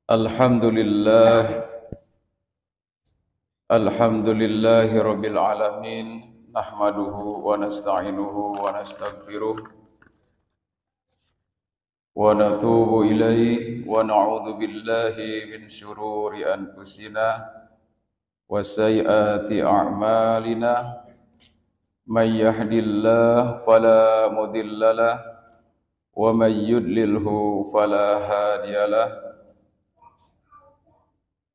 Alhamdulillah, alhamdulillahi rabbil alamin. Nahmaduhu wa nasta'inuhu wa nastaghfiruh wa natubu ilaihi wa na'udzu billahi min syururi anfusina wa sayyiati a'malina. May yahdihillahu fala mudhillalah wa may yudlilhu fala hadiyalah.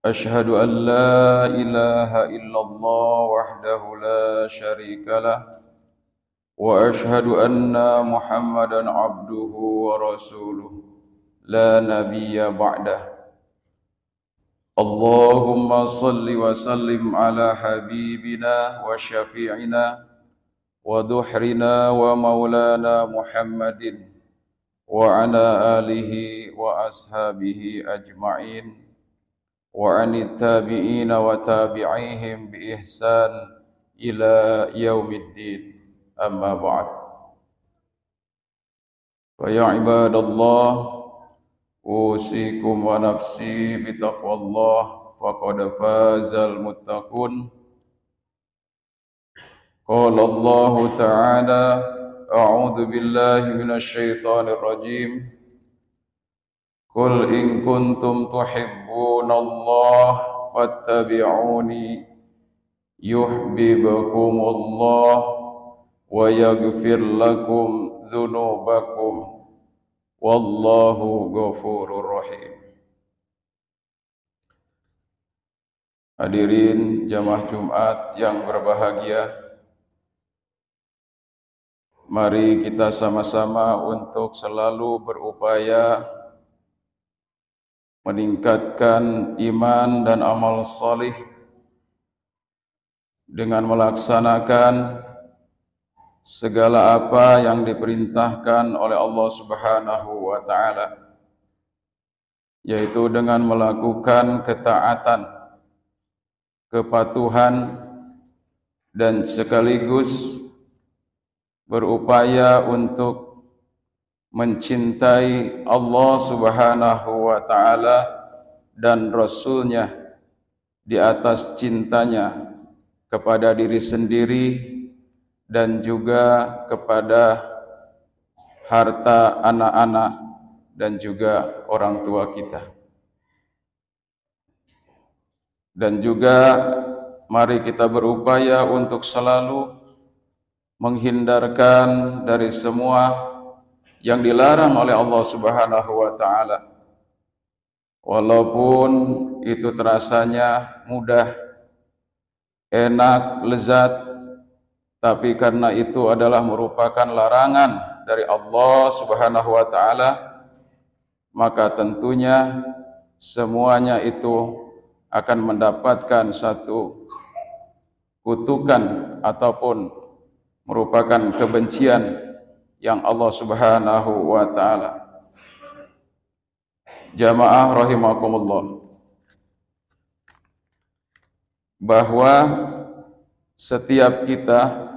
أشهد أن لا إله إلا الله وحده لا شريك له وأشهد أن محمدا عبده ورسوله لا نبي بعده. اللهم صل وسلم على حبيبنا وشفيعنا ودحرنا ومولانا محمد وعلى آله وأصحابه أجمعين وعن التابعين وتابعيهم بإحسان إلى يوم الدين. أما بعد، فيا عباد الله، أوصيكم ونفسي بتقوى الله فقد فاز المتقون. قال الله تعالى: أعوذ بالله من الشيطان الرجيم. قل إن كنتم تحبون الله فاتبعوني يحببكم الله ويغفر لكم ذنوبكم والله غفور رحيم. Hadirin jamaah Jumat yang berbahagia, mari kita sama-sama untuk selalu berupaya meningkatkan iman dan amal salih dengan melaksanakan segala apa yang diperintahkan oleh Allah Subhanahu wa taala, yaitu dengan melakukan ketaatan, kepatuhan, dan sekaligus berupaya untuk mencintai Allah Subhanahu wa taala dan Rasul-Nya di atas cintanya kepada diri sendiri dan juga kepada harta anak-anak dan juga orang tua kita. Dan juga mari kita berupaya untuk selalu menghindarkan dari semua yang dilarang oleh Allah Subhanahu wa taala. Walaupun itu terasanya mudah, enak, lezat, tapi karena itu adalah merupakan larangan dari Allah Subhanahu wa taala, maka tentunya semuanya itu akan mendapatkan satu kutukan ataupun merupakan kebencian yang Allah Subhanahu wa taala. Jamaah rahimakumullah, bahwa setiap kita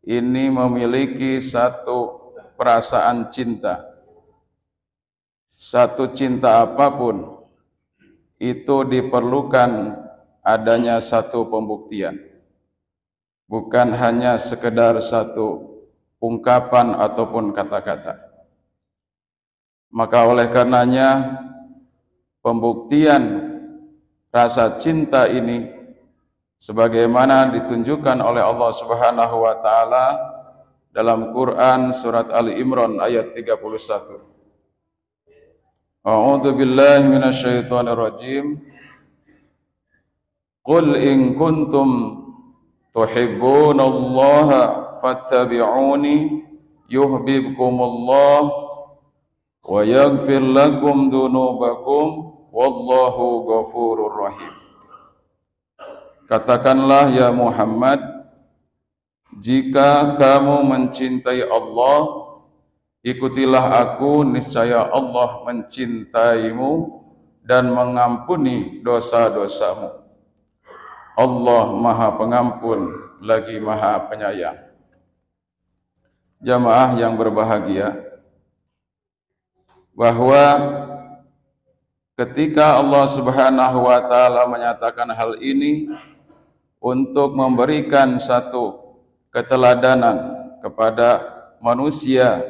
ini memiliki satu perasaan cinta. Satu cinta apapun itu diperlukan adanya satu pembuktian. Bukan hanya sekedar satu ungkapan ataupun kata-kata. Maka oleh karenanya pembuktian rasa cinta ini sebagaimana ditunjukkan oleh Allah Subhanahu wa taala dalam Quran surat Ali Imran ayat 31. A'udzu billahi minasyaitonir rajim. Qul in kuntum tuhibbunallaha fattabi'uni yuhibbukumullah wa yaghfir lakum dzunubakum wallahu ghafurur rahim. Katakanlah ya Muhammad, jika kamu mencintai Allah, ikutilah aku, niscaya Allah mencintaimu dan mengampuni dosa-dosamu. Allah Maha Pengampun lagi Maha Penyayang. Jamaah yang berbahagia, bahwa ketika Allah Subhanahu wa taala menyatakan hal ini untuk memberikan satu keteladanan kepada manusia,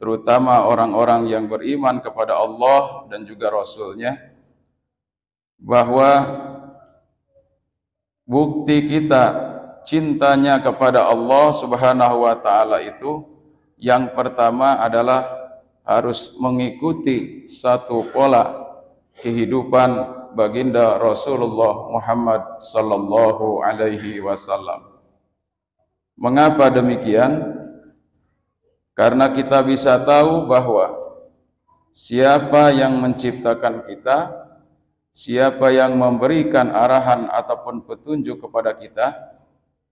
terutama orang-orang yang beriman kepada Allah dan juga Rasul-Nya, bahwa bukti kita cintanya kepada Allah Subhanahu wa taala itu yang pertama adalah harus mengikuti satu pola kehidupan baginda Rasulullah Muhammad sallallahu alaihi wasallam. Mengapa demikian? Karena kita bisa tahu bahwa siapa yang menciptakan kita, siapa yang memberikan arahan ataupun petunjuk kepada kita,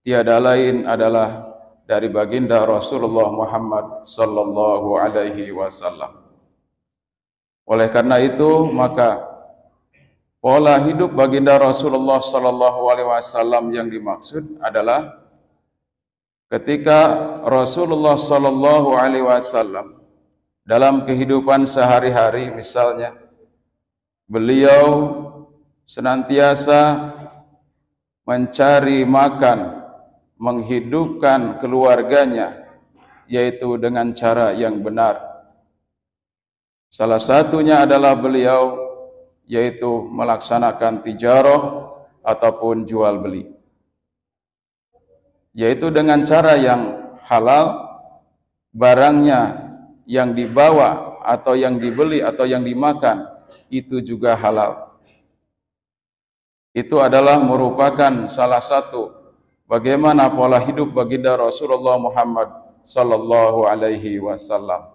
tiada lain adalah dari baginda Rasulullah Muhammad sallallahu alaihi wasallam. Oleh karena itu, maka pola hidup baginda Rasulullah sallallahu alaihi wasallam yang dimaksud adalah ketika Rasulullah sallallahu alaihi wasallam dalam kehidupan sehari-hari, misalnya beliau senantiasa mencari makan, menghidupkan keluarganya, yaitu dengan cara yang benar. Salah satunya adalah beliau yaitu melaksanakan tijarah ataupun jual beli, yaitu dengan cara yang halal, barangnya yang dibawa atau yang dibeli atau yang dimakan itu juga halal. Itu adalah merupakan salah satu bagaimana pola hidup baginda Rasulullah Muhammad sallallahu alaihi wasallam.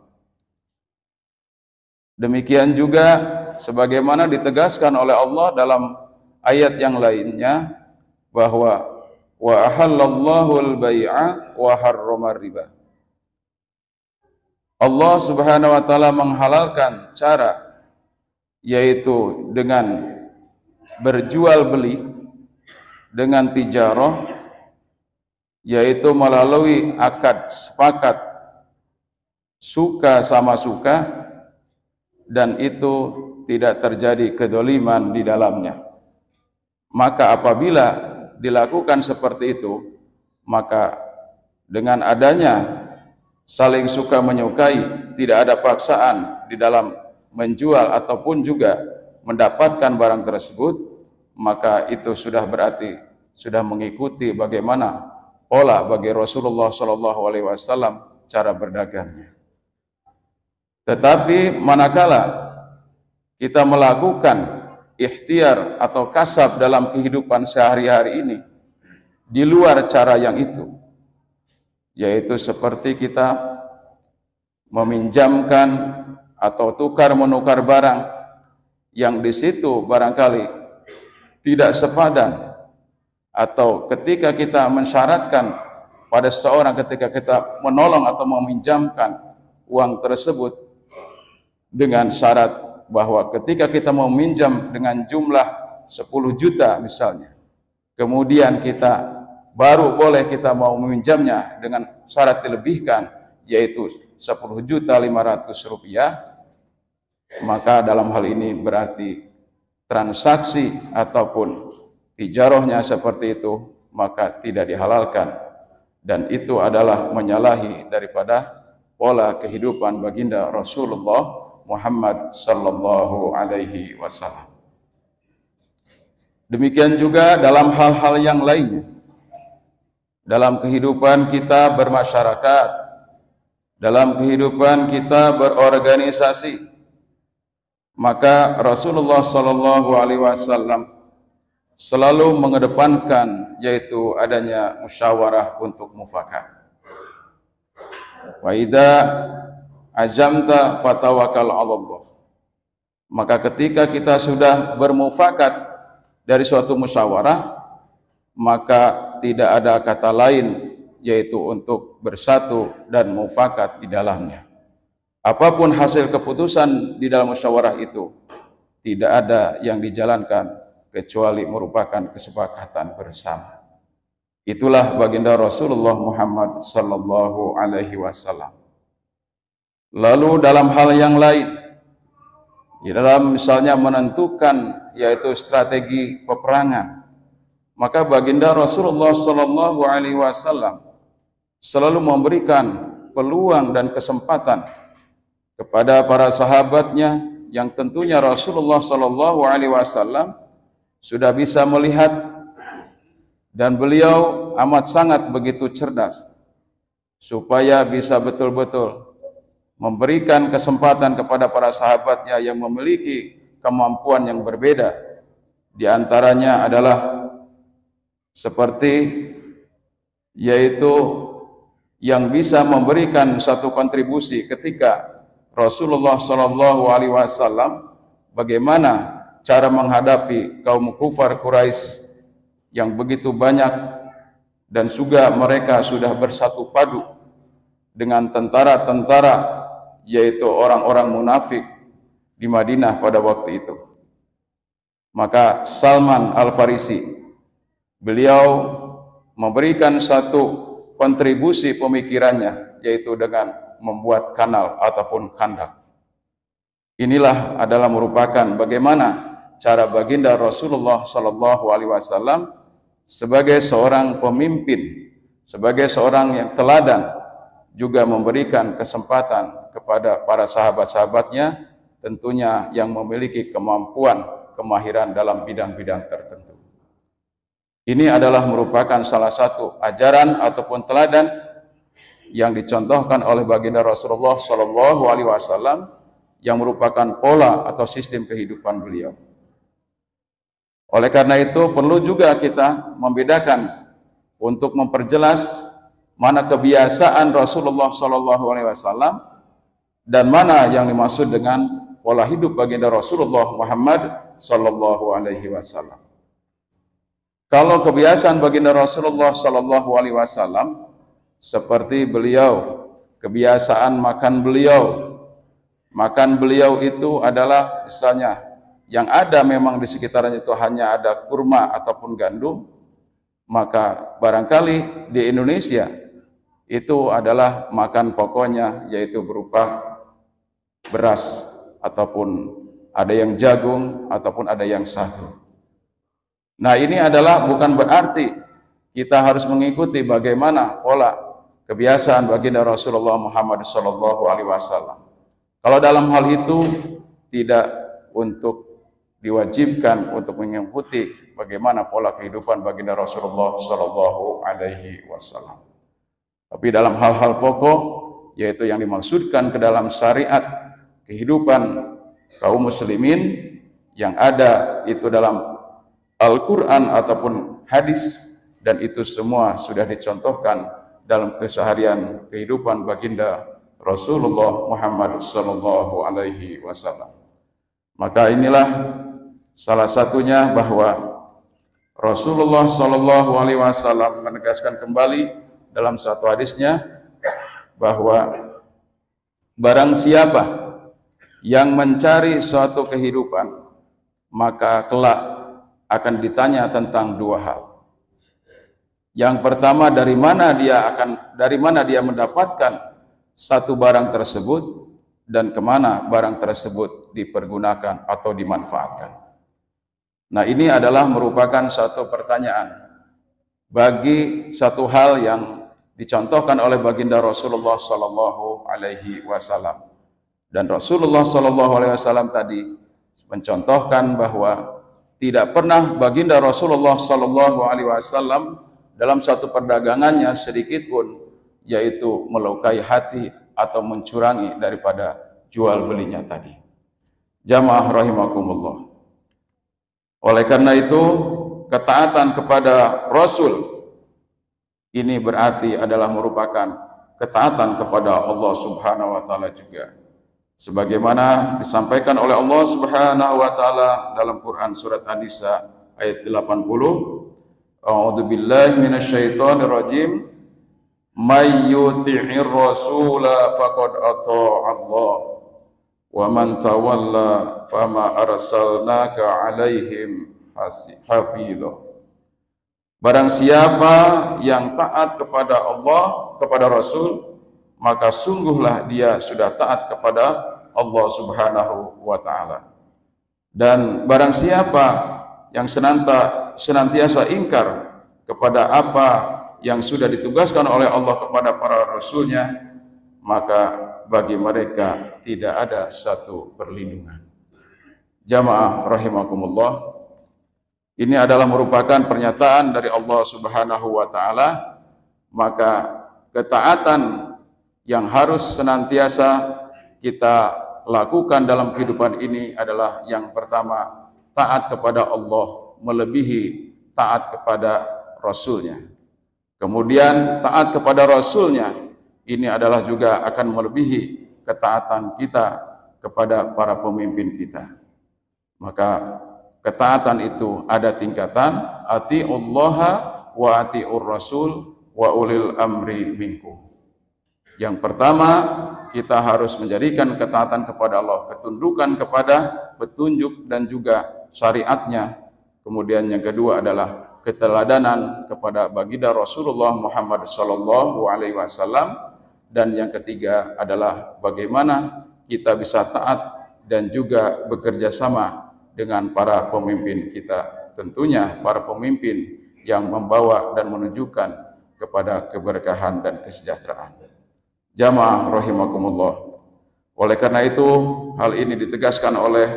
Demikian juga sebagaimana ditegaskan oleh Allah dalam ayat yang lainnya bahwa wa ahallallahu al-bai'a wa harrama riba. Allah Subhanahu wa taala menghalalkan cara yaitu dengan berjual beli, dengan tijarah, yaitu melalui akad sepakat suka sama suka, dan itu tidak terjadi kedoliman di dalamnya. Maka apabila dilakukan seperti itu, maka dengan adanya saling suka menyukai, tidak ada paksaan di dalam menjual ataupun juga mendapatkan barang tersebut, maka itu sudah berarti sudah mengikuti bagaimana pola bagi Rasulullah sallallahu alaihi wasallam cara berdagangnya. Tetapi manakala kita melakukan ikhtiar atau kasab dalam kehidupan sehari-hari ini di luar cara yang itu, yaitu seperti kita meminjamkan atau tukar menukar barang yang di situ barangkali tidak sepadan, atau ketika kita mensyaratkan pada seseorang ketika kita menolong atau meminjamkan uang tersebut dengan syarat bahwa ketika kita meminjam dengan jumlah 10 juta misalnya, kemudian kita baru boleh kita mau meminjamnya dengan syarat dilebihkan yaitu 10.500.000 rupiah, maka dalam hal ini berarti transaksi ataupun tijarahnya seperti itu maka tidak dihalalkan, dan itu adalah menyalahi daripada pola kehidupan baginda Rasulullah Muhammad sallallahu alaihi wasallam. Demikian juga dalam hal-hal yang lainnya, dalam kehidupan kita bermasyarakat, dalam kehidupan kita berorganisasi, maka Rasulullah sallallahu alaihi wasallam selalu mengedepankan yaitu adanya musyawarah untuk mufakat. Wa idza azamta fatawakkal 'ala Allah. Maka ketika kita sudah bermufakat dari suatu musyawarah, maka tidak ada kata lain yaitu untuk bersatu dan mufakat di dalamnya. Apapun hasil keputusan di dalam musyawarah itu, tidak ada yang dijalankan kecuali merupakan kesepakatan bersama. Itulah baginda Rasulullah Muhammad sallallahu alaihi wasallam. Lalu dalam hal yang lain, di dalam misalnya menentukan yaitu strategi peperangan, maka baginda Rasulullah Shallallahu Alaihi Wasallam selalu memberikan peluang dan kesempatan kepada para sahabatnya yang tentunya Rasulullah Shallallahu Alaihi Wasallam sudah bisa melihat, dan beliau amat sangat begitu cerdas supaya bisa betul-betul memberikan kesempatan kepada para sahabatnya yang memiliki kemampuan yang berbeda. Di antaranya adalah seperti yaitu yang bisa memberikan satu kontribusi ketika Rasulullah Shallallahu Alaihi Wasallam bagaimana cara menghadapi kaum kufar Quraisy yang begitu banyak, dan juga mereka sudah bersatu padu dengan tentara-tentara yaitu orang-orang munafik di Madinah pada waktu itu. Maka Salman Al-Farisi, beliau memberikan satu kontribusi pemikirannya yaitu dengan membuat kanal ataupun kandak. Inilah adalah merupakan bagaimana cara baginda Rasulullah Sallallahu Alaihi Wasallam sebagai seorang pemimpin, sebagai seorang yang teladan, juga memberikan kesempatan kepada para sahabat-sahabatnya tentunya yang memiliki kemampuan, kemahiran dalam bidang-bidang tertentu. Ini adalah merupakan salah satu ajaran ataupun teladan yang dicontohkan oleh baginda Rasulullah Sallallahu Alaihi Wasallam yang merupakan pola atau sistem kehidupan beliau. Oleh karena itu perlu juga kita membedakan untuk memperjelas mana kebiasaan Rasulullah Sallallahu Alaihi Wasallam dan mana yang dimaksud dengan pola hidup baginda Rasulullah Muhammad Sallallahu Alaihi Wasallam. Kalau kebiasaan baginda Rasulullah Sallallahu Alaihi Wasallam seperti beliau, kebiasaan makan beliau itu adalah misalnya yang ada memang di sekitarnya itu hanya ada kurma ataupun gandum, maka barangkali di Indonesia itu adalah makan pokoknya yaitu berupa beras ataupun ada yang jagung ataupun ada yang sagu. Nah, ini adalah bukan berarti kita harus mengikuti bagaimana pola kebiasaan baginda Rasulullah Muhammad Sallallahu Alaihi Wasallam. Kalau dalam hal itu tidak untuk diwajibkan untuk mengikuti bagaimana pola kehidupan baginda Rasulullah Sallallahu Alaihi Wasallam. Tapi dalam hal-hal pokok yaitu yang dimaksudkan ke dalam syariat kehidupan kaum muslimin yang ada itu dalam Al-Quran ataupun hadis, dan itu semua sudah dicontohkan dalam keseharian kehidupan baginda Rasulullah Muhammad Sallallahu Alaihi Wasallam. Maka inilah salah satunya bahwa Rasulullah Sallallahu Alaihi Wasallam menegaskan kembali dalam satu hadisnya bahwa barang siapa yang mencari suatu kehidupan maka kelak akan ditanya tentang dua hal. Yang pertama, dari mana dia mendapatkan satu barang tersebut dan kemana barang tersebut dipergunakan atau dimanfaatkan. Nah, ini adalah merupakan satu pertanyaan bagi satu hal yang dicontohkan oleh baginda Rasulullah Sallallahu Alaihi Wasallam. Dan Rasulullah Sallallahu Alaihi Wasallam tadi mencontohkan bahwa tidak pernah baginda Rasulullah Sallallahu Alaihi Wasallam dalam satu perdagangannya sedikit pun yaitu melukai hati atau mencurangi daripada jual belinya tadi. Jamaah rahimakumullah. Oleh karena itu, ketaatan kepada Rasul ini berarti adalah merupakan ketaatan kepada Allah Subhanahu wa taala juga. Sebagaimana disampaikan oleh Allah Subhanahu wa taala dalam Quran surat An-Nisa ayat 80, A'udzu billahi minasyaitonir rajim. May yuti'ir rasula faqad ata'allah wa man tawalla fama arsalnaka 'alaihim hafidha. Barang siapa yang taat kepada Allah, kepada Rasul, maka sungguhlah dia sudah taat kepada Allah Subhanahu wa taala. Dan barang siapa yang senantiasa ingkar kepada apa yang sudah ditugaskan oleh Allah kepada para rasulnya, maka bagi mereka tidak ada satu perlindungan. Jamaah rahimakumullah, ini adalah merupakan pernyataan dari Allah Subhanahu wa taala. Maka ketaatan yang harus senantiasa kita lakukan dalam kehidupan ini adalah yang pertama, taat kepada Allah melebihi taat kepada Rasulnya. Kemudian taat kepada Rasulnya ini adalah juga akan melebihi ketaatan kita kepada para pemimpin kita. Maka ketaatan itu ada tingkatan, atiullaha wa atiur rasul wa ulil amri minkum. Yang pertama, kita harus menjadikan ketaatan kepada Allah, ketundukan kepada petunjuk dan juga syariatnya. Kemudian yang kedua adalah keteladanan kepada baginda Rasulullah Muhammad sallallahu alaihi wasallam, dan yang ketiga adalah bagaimana kita bisa taat dan juga bekerja sama dengan para pemimpin kita. Tentunya para pemimpin yang membawa dan menunjukkan kepada keberkahan dan kesejahteraan. Jamaah rahimakumullah. Oleh karena itu, hal ini ditegaskan oleh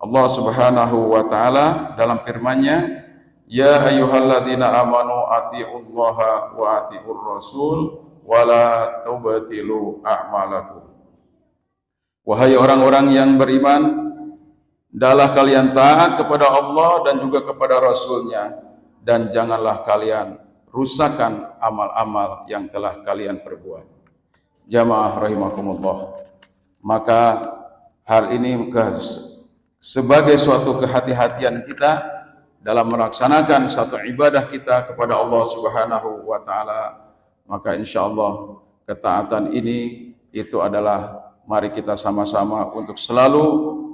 Allah Subhanahu wa taala dalam firman-Nya, ya ayyuhalladzina amanu atiullaha wa atiur rasul wa la tubtilu a'malakum. Wahai orang-orang yang beriman, hendaklah kalian taat kepada Allah dan juga kepada Rasul-Nya, dan janganlah kalian rusakkan amal-amal yang telah kalian perbuat. Jamaah rahimakumullah. Maka hal ini sebagai suatu kehati-hatian kita dalam melaksanakan satu ibadah kita kepada Allah Subhanahu wa taala. Maka insyaallah ketaatan ini itu adalah, mari kita sama-sama untuk selalu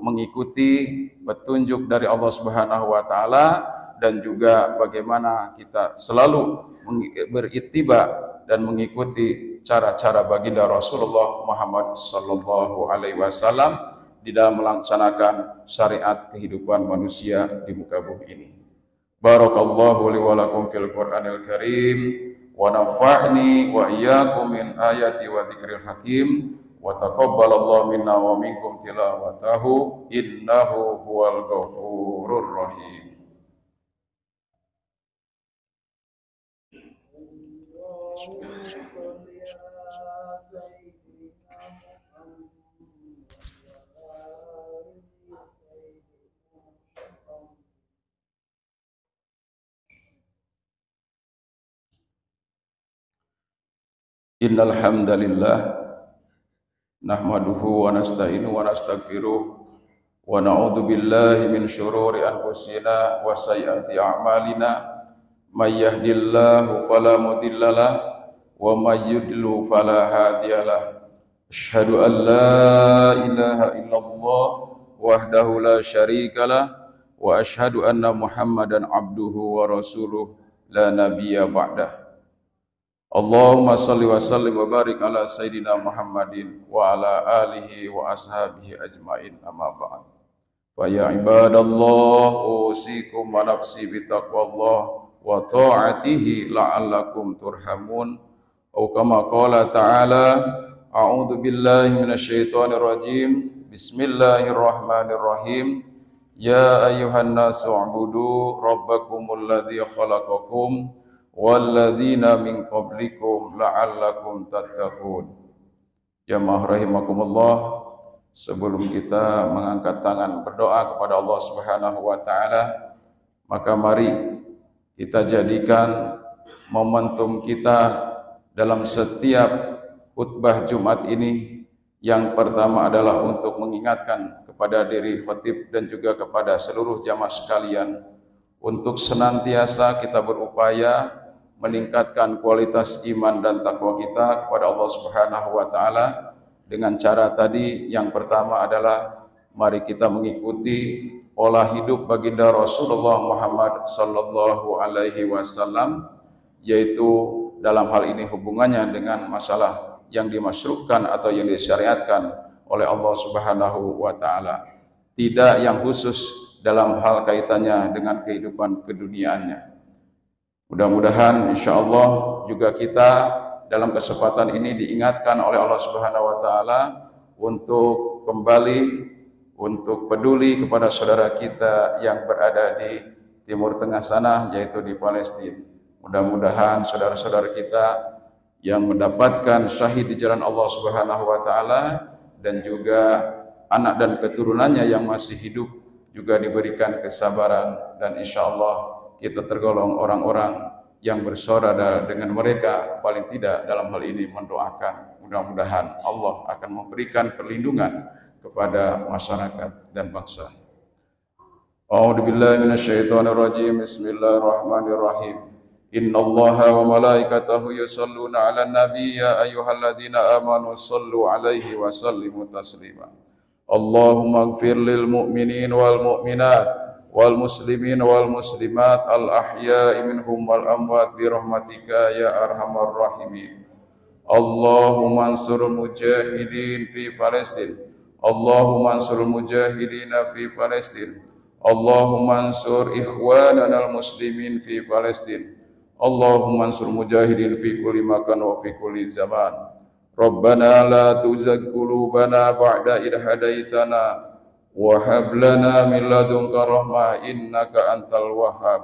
mengikuti petunjuk dari Allah Subhanahu wa taala, dan juga bagaimana kita selalu berittiba dan mengikuti cara-cara baginda Rasulullah Muhammad sallallahu alaihi wasallam di dalam melaksanakan syariat kehidupan manusia di muka bumi ini. Barakallahu li wa lakum fil Qur'anil Karim wa nafa'ni wa iyyakum min ayati wa dzikril hakim wa taqabbalallahu minna wa minkum tilawatahu innahu huwal ghafurur rahim. Innal hamdalillah nahmaduhu wa nasta'inuhu wa nastaghfiruh wa na'udzu billahi min syururi anfusina wa sayyiati a'malina. May yahdihillahu fala mudhillalah wa may yudlil fala hadiyalah. Asyhadu an la ilaha illallah wahdahu la syarikalah wa asyhadu anna Muhammadan abduhu wa rasuluh la nabiyya ba'dah. Allahumma salli wa sallim wa barik ala sayyidina Muhammadin wa ala alihi wa ashabihi ajmain, amma ba'd. Fa ya ibadallah, usikum wa nafsi bitaqwallah wa ta'atihi la'allakum turhamun. Atau kama qala ta'ala, a'udzu billahi minasyaitonir rajim. Bismillahirrahmanirrahim. Ya ayyuhan nasu ubudu rabbakumul ladzi khalaqakum walladzina min qablikum la'allakum tattaqun. Jamaah rahimakumullah, sebelum kita mengangkat tangan berdoa kepada Allah Subhanahu wa taala, maka mari kita jadikan momentum kita dalam setiap khutbah Jumat ini yang pertama adalah untuk mengingatkan kepada diri khatib dan juga kepada seluruh jamaah sekalian untuk senantiasa kita berupaya meningkatkan kualitas iman dan takwa kita kepada Allah Subhanahu wa taala dengan cara tadi. Yang pertama adalah mari kita mengikuti pola hidup baginda Rasulullah Muhammad sallallahu alaihi wasallam, yaitu dalam hal ini hubungannya dengan masalah yang dimasyru'kan atau yang disyariatkan oleh Allah Subhanahu wa taala. Tidak yang khusus dalam hal kaitannya dengan kehidupan keduniaannya. Mudah-mudahan insyaallah juga kita dalam kesempatan ini diingatkan oleh Allah Subhanahu wa taala untuk kembali, untuk peduli kepada saudara kita yang berada di Timur Tengah sana, yaitu di Palestina. Mudah-mudahan saudara-saudara kita yang mendapatkan syahid di jalan Allah Subhanahu wa taala dan juga anak dan keturunannya yang masih hidup juga diberikan kesabaran, dan insyaallah kita tergolong orang-orang yang bersaudara dengan mereka, paling tidak dalam hal ini mendoakan. Mudah-mudahan Allah akan memberikan perlindungan kepada masyarakat dan bangsa. A'udzu billahi minasyaitonir rajim. Bismillahirrahmanirrahim. Innallaha wa malaikatahu yusholluna 'alan nabiy ya ayyuhalladzina amanu shallu 'alaihi wa sallimu taslima. Allahumma ighfir lil mu'minin wal mu'minat wal muslimin wal muslimat al ahya'i minhum wal amwat bi rahmatika ya arhamar rahimin. Allahumma ansur mujahidin fi Palestin. Allahumma ansur mujahidin fi Palestin. Allahumma ansur ikhwanana al muslimin fi Palestin. Allahumma ansur mujahidin fi kulli makan wa fi kulli zaman. Rabbana la tuzigh qulubana ba'da idh hadaitana wa hab lana min ladunka rahmah innaka antal wahhab.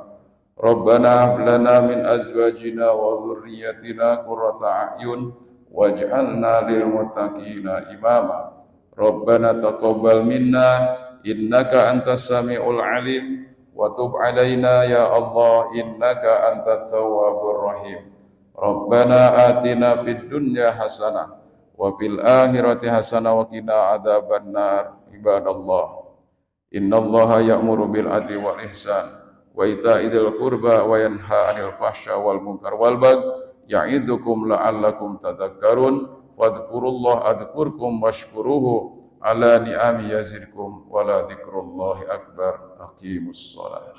Rabbana hab lana min azwajina wa dhurriyyatina qurrata a'yun waj'alna lil muttaqina imama. Rabbana taqabbal minna innaka antas samiul alim wa tub alaina ya Allah innaka antat tawwabur rahim. Rabbana atina fid dunya hasanah wa fil akhirati hasanah wa qina adzabannar. Ibadallah, innallaha ya'muru bil adli wal ihsan wa ita'i dzil qurba wa yanha 'anil fahsya wal munkar wal baghi ya'idukum la'allakum tadhakkarun. Fadhkurullaha adhkurkum washkuruhu ala ni'ami yazidkum wa la dzikrullahi akbar. Aqimus shalah.